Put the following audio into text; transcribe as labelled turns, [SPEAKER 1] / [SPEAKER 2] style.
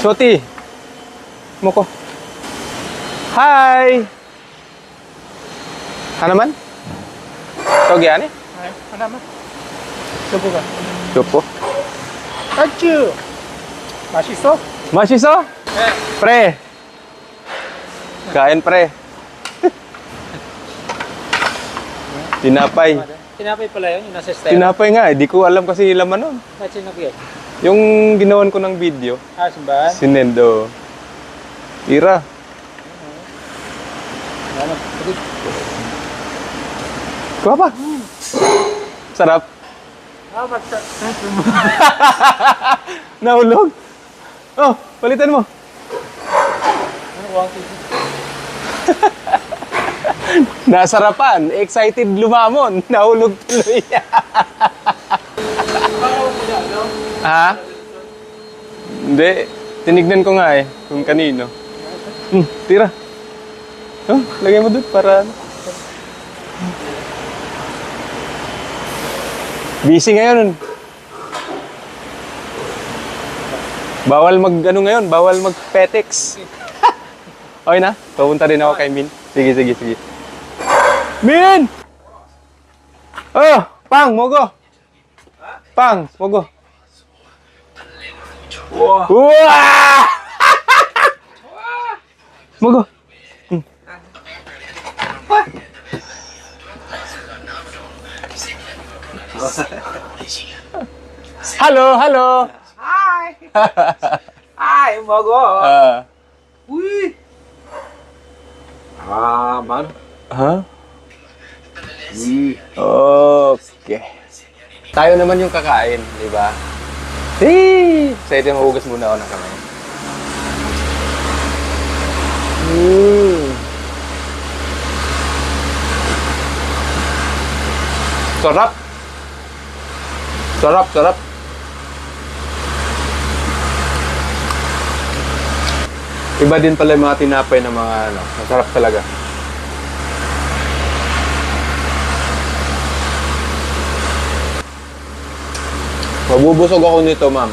[SPEAKER 1] Shoti. Moko. Hi. Hanaman? Togi ani?
[SPEAKER 2] Hanaman. Supo ka.
[SPEAKER 1] Supo.
[SPEAKER 2] Achu. Mashiso?
[SPEAKER 1] Mashiso? Pre. Kain pre. Tinapay.
[SPEAKER 2] Tinapay pala yun, yung nasa style.
[SPEAKER 1] Tinapay nga eh. Di ko alam kasi yung laman nun.
[SPEAKER 2] Ba't sinapay?
[SPEAKER 1] Yung ginawan ko ng video.
[SPEAKER 2] Simbahan?
[SPEAKER 1] Sinendo. Ira. Kuha pa. Sarap. Nahulog. Oh, palitan mo. Nasarapan. Excited lumamon. Nahulog tuloy. Ha? Hindi. Tinignan ko nga eh. Kung kanino. Tira. Oh, lagay mo doon para... Busy ngayon. Bawal ngayon. Bawal mag-petex. Okay na? Pupunta rin ako kay Min. Sige. Min! Oh! Pang! Mogo! Pang! Mogo! Wow! Mogo! Halo!
[SPEAKER 2] Hi! Hi, Mogo! Uy! Man.
[SPEAKER 1] Huh? Okay. Tayo naman yung kakain, di ba? Excited mahugas muna ako ng kamay. Sarap. Iba din pala yung mga tinapay na mga masarap talaga. Mabubusog ako nito, ma'am.